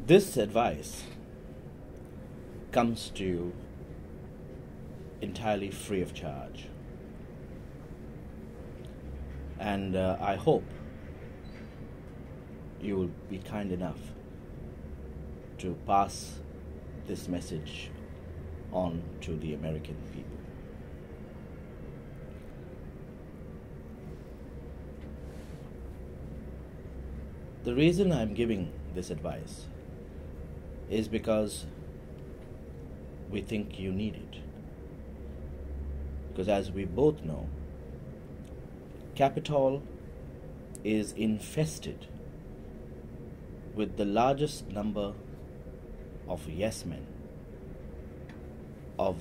This advice comes to you entirely free of charge. And I hope you will be kind enough to pass this message on to the American people. The reason I'm giving this advice is because we think you need it. Because as we both know, Capitol is infested with the largest number of yes men, of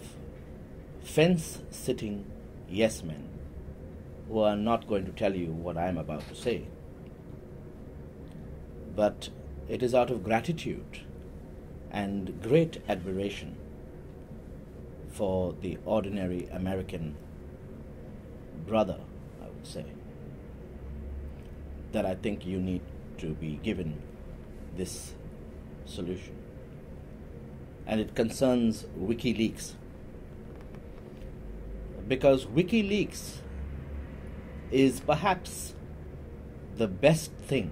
fence-sitting yes men, who are not going to tell you what I'm about to say. But it is out of gratitude and great admiration for the ordinary American brother, I would say, that I think you need to be given this solution. And it concerns Wikileaks. Because Wikileaks is perhaps the best thing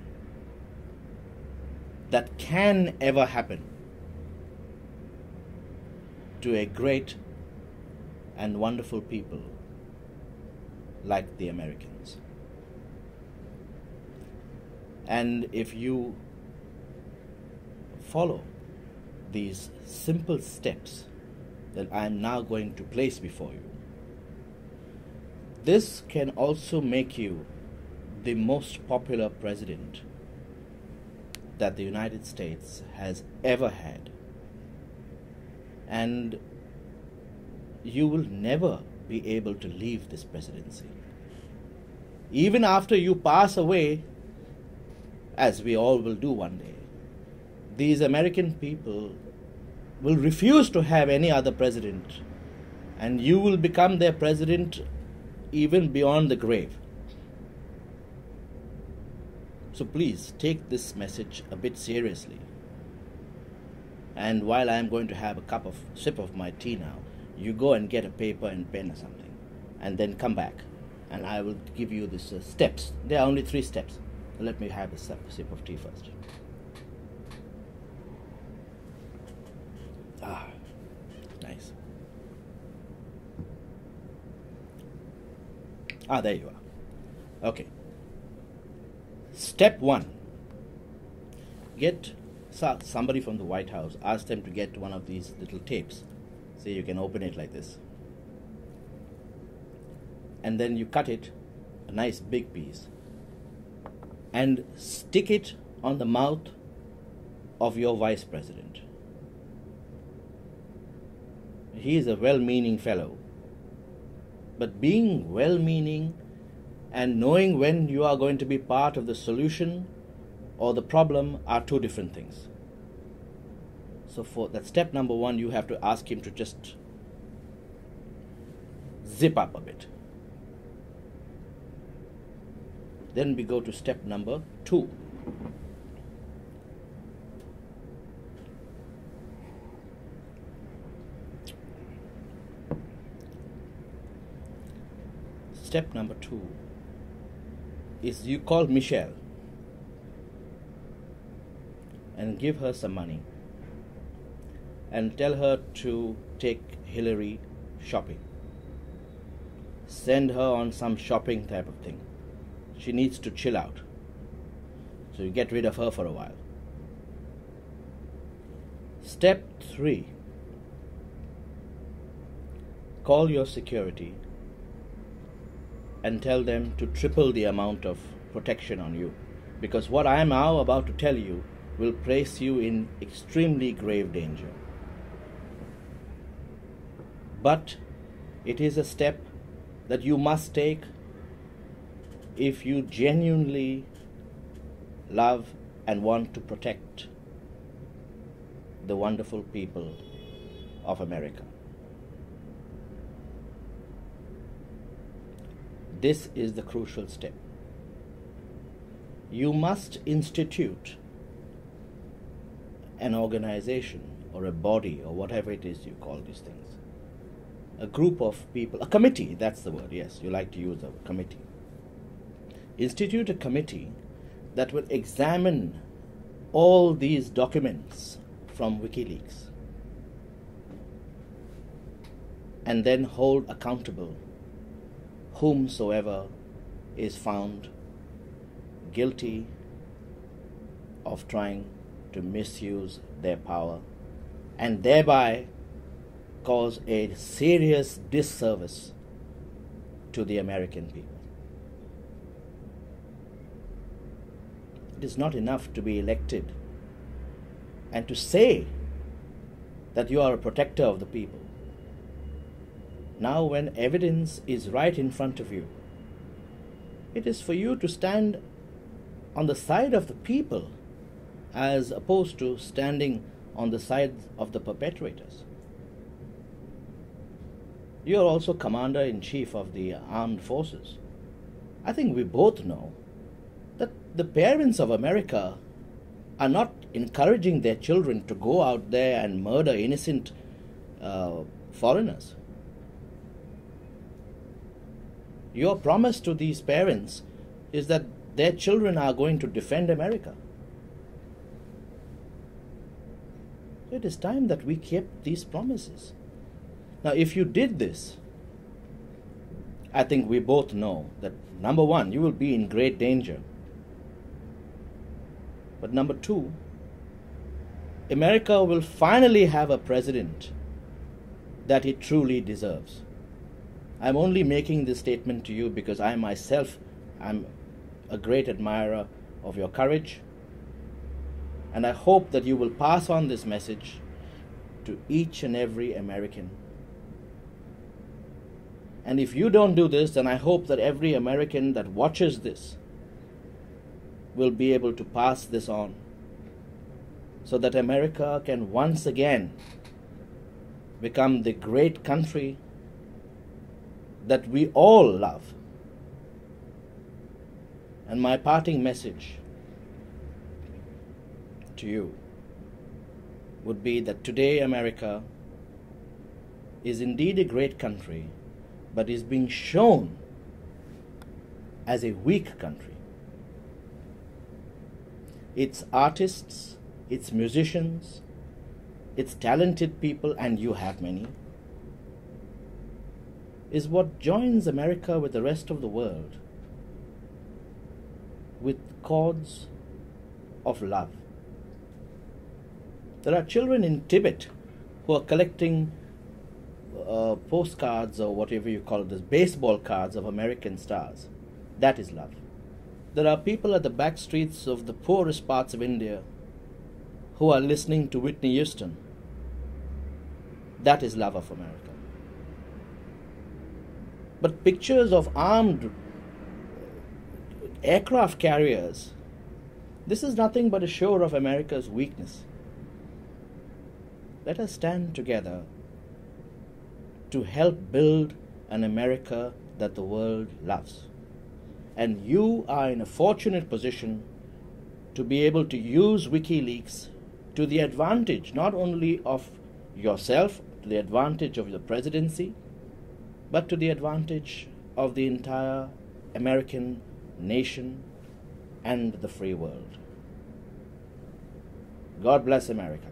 that can ever happen to a great and wonderful people like the Americans. And if you follow these simple steps that I am now going to place before you, this can also make you the most popular president that the United States has ever had. And you will never be able to leave this presidency. Even after you pass away, as we all will do one day, these American people will refuse to have any other president, and you will become their president even beyond the grave. So please take this message a bit seriously. And while I am going to have a sip of my tea now, you go and get a paper and pen or something, and then come back, and I will give you these steps. There are only 3 steps. Let me have a sip of tea first. Ah, nice. Ah, there you are. Okay. Step 1. Get somebody from the White House, ask them to get one of these little tapes. So you can open it like this. And then you cut it, a nice big piece, and stick it on the mouth of your vice president. He is a well-meaning fellow. But being well-meaning and knowing when you are going to be part of the solution or the problem are 2 different things. So for that step number 1, you have to ask him to just zip up a bit. Then we go to step number 2. Step number 2 is you call Michelle and give her some money and tell her to take Hillary shopping. Send her on some shopping type of thing. She needs to chill out. So you get rid of her for a while. Step 3. Call your security and tell them to triple the amount of protection on you. Because what I am now about to tell you will place you in extremely grave danger. But it is a step that you must take if you genuinely love and want to protect the wonderful people of America. This is the crucial step. You must institute an organization or a body or whatever it is you call these things, a group of people, a committee, that's the word, yes, you like to use a committee. Institute a committee that will examine all these documents from Wikileaks and then hold accountable whomsoever is found guilty of trying to misuse their power and thereby cause a serious disservice to the American people. It is not enough to be elected and to say that you are a protector of the people. Now, when evidence is right in front of you, it is for you to stand on the side of the people as opposed to standing on the side of the perpetrators. You are also Commander-in-Chief of the Armed Forces. I think we both know that the parents of America are not encouraging their children to go out there and murder innocent foreigners. Your promise to these parents is that their children are going to defend America. It is time that we kept these promises. Now, if you did this, I think we both know that, number one, you will be in great danger. But number two, America will finally have a president that it truly deserves. I'm only making this statement to you because I myself am a great admirer of your courage, and I hope that you will pass on this message to each and every American. And if you don't do this, then I hope that every American that watches this will be able to pass this on, so that America can once again become the great country that we all love. And my parting message to you would be that today America is indeed a great country, but is being shown as a weak country. Its artists, its musicians, its talented people, and you have many, is what joins America with the rest of the world with cords of love. There are children in Tibet who are collecting postcards or whatever you call this, baseball cards of American stars. That is love. There are people at the back streets of the poorest parts of India who are listening to Whitney Houston. That is love of America. But pictures of armed aircraft carriers, this is nothing but a show of America's weakness. Let us stand together to help build an America that the world loves. And you are in a fortunate position to be able to use Wikileaks to the advantage not only of yourself, to the advantage of the presidency, but to the advantage of the entire American nation and the free world. God bless America.